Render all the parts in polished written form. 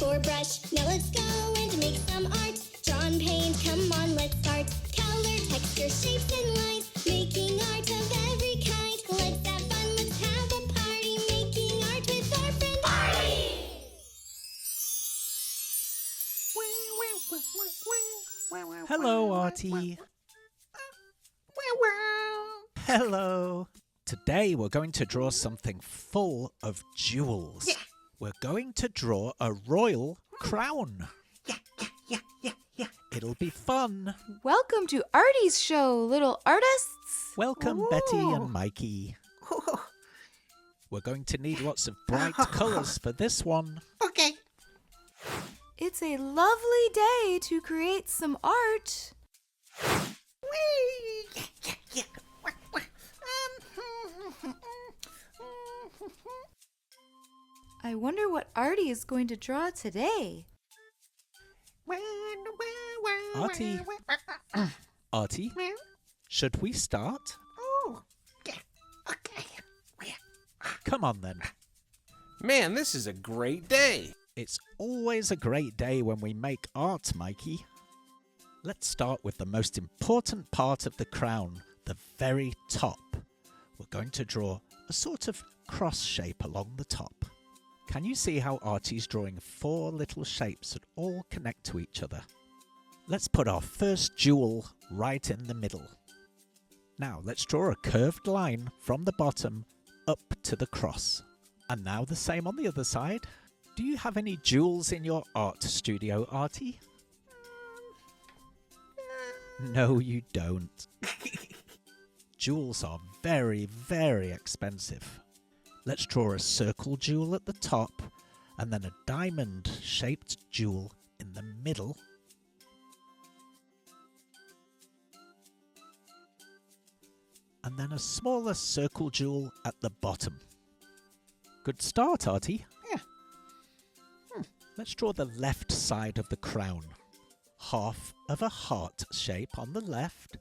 for brush. Now let's go and make some art. Drawn paint, come on, let's start. Color, texture, shapes, and lines. Making art of every kind. Let's have fun, let's have a party. Making art with our friend Artie. Hello, Artie. Hello. Today we're going to draw something full of jewels. Yeah. We're going to draw a royal crown. Yeah. It'll be fun. Welcome to Artie's show, little artists. Welcome, Betty and Mikey. We're going to need lots of bright colours for this one. Okay. It's a lovely day to create some art. Yeah. I wonder what Artie is going to draw today. Artie, should we start? Oh, yeah. Okay. Come on then. Man, this is a great day. It's always a great day when we make art, Mikey. Let's start with the most important part of the crown, the very top. We're going to draw a sort of cross shape along the top. Can you see how Artie's drawing 4 little shapes that all connect to each other? Let's put our first jewel right in the middle. Now let's draw a curved line from the bottom up to the cross. And now the same on the other side. Do you have any jewels in your art studio, Artie? No, you don't. Jewels are very, very expensive. Let's draw a circle jewel at the top and then a diamond-shaped jewel in the middle. And then a smaller circle jewel at the bottom. Good start, Artie. Yeah. Let's draw the left side of the crown. Half of a heart shape on the left,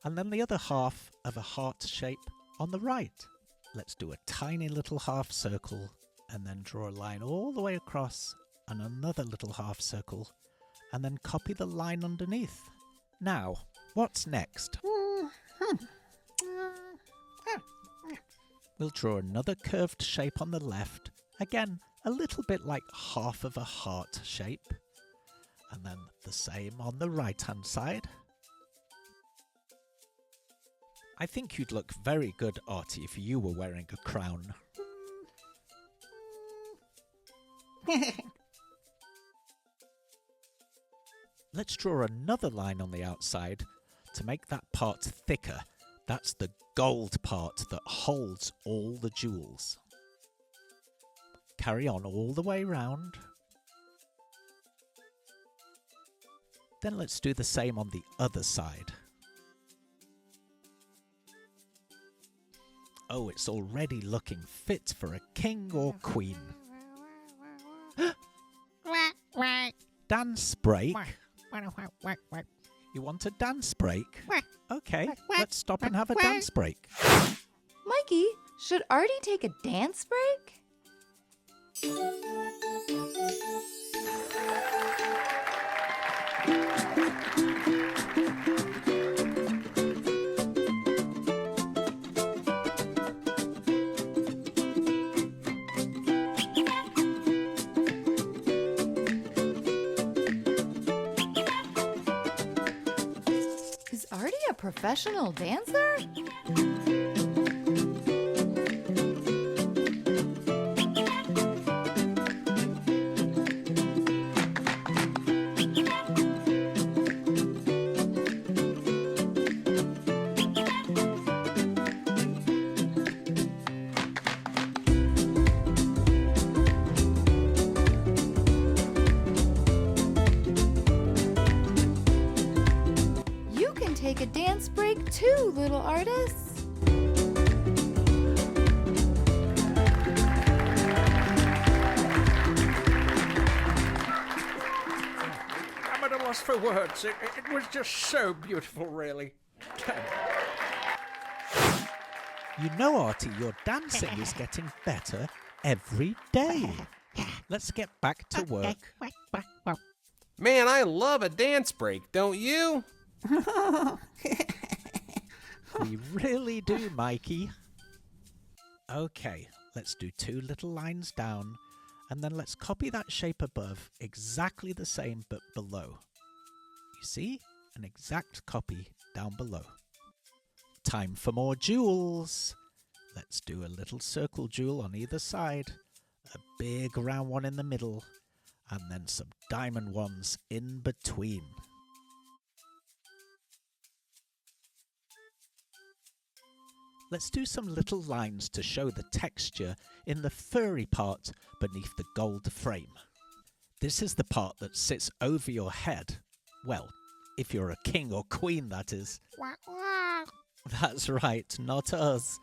and then the other half of a heart shape on the right. Let's do a tiny little half circle, and then draw a line all the way across, and another little half circle, and then copy the line underneath. Now, what's next? We'll draw another curved shape on the left, again a little bit like half of a heart shape, and then the same on the right hand side. I think you'd look very good, Artie, if you were wearing a crown. Let's draw another line on the outside to make that part thicker. That's the gold part that holds all the jewels. Carry on all the way round. Then let's do the same on the other side. Oh, it's already looking fit for a king or queen. Dance break? You want a dance break? Okay, let's stop and have a dance break. Mikey, should Artie take a dance break? Is Artie a professional dancer? Take a dance break too, little artists. I'm at a loss for words. It was just so beautiful, really. You know, Artie, your dancing is getting better every day. let's get back to work. Man, I love a dance break, don't you? We really do, Mikey. Okay, let's do 2 little lines down, and then let's copy that shape above exactly the same but below. You see? An exact copy down below. Time for more jewels. Let's do a little circle jewel on either side, a big round one in the middle, and then some diamond ones in between. Let's do some little lines to show the texture in the furry part beneath the gold frame. This is the part that sits over your head. Well, if you're a king or queen, that is. That's right, not us.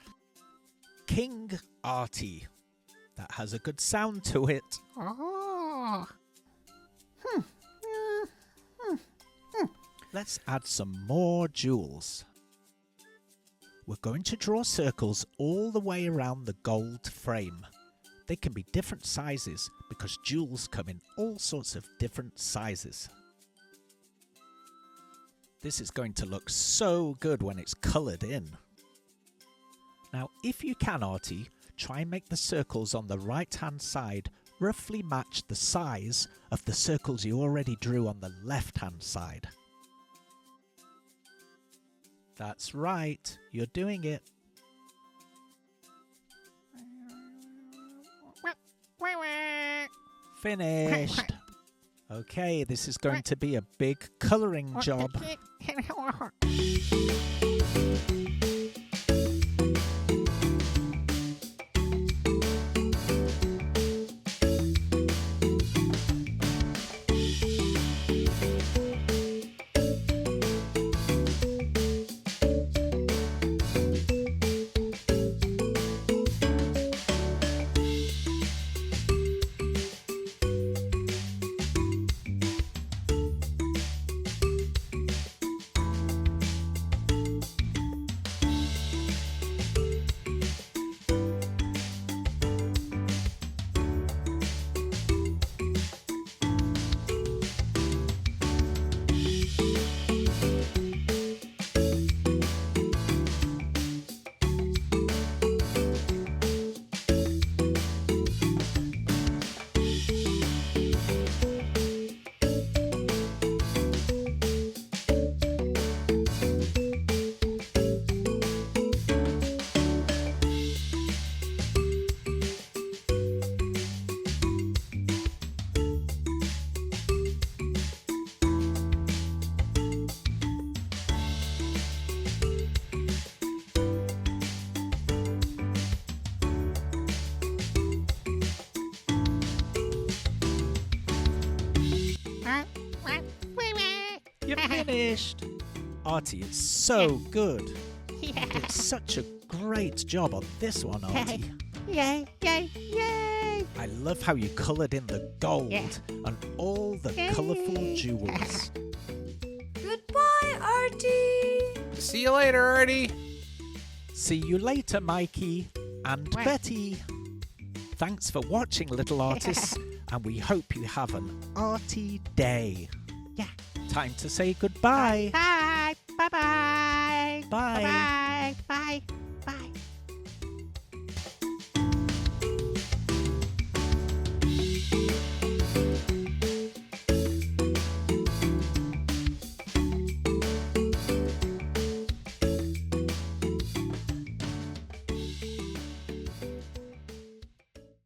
King Artie. That has a good sound to it. Let's add some more jewels. We're going to draw circles all the way around the gold frame. They can be different sizes because jewels come in all sorts of different sizes. This is going to look so good when it's coloured in. Now, if you can, Artie, try and make the circles on the right-hand side roughly match the size of the circles you already drew on the left-hand side. That's right, you're doing it. Finished. Okay, this is going to be a big colouring job. You're finished. Artie, it's so good. You did such a great job on this one, Artie. Yay, yay, yay! I love how you coloured in the gold and all the colourful jewels. Goodbye, Artie. See you later, Artie. See you later, Mikey and Betty. Thanks for watching, little artists, and we hope you have an arty day. Yeah. Time to say goodbye. Bye. Bye-bye.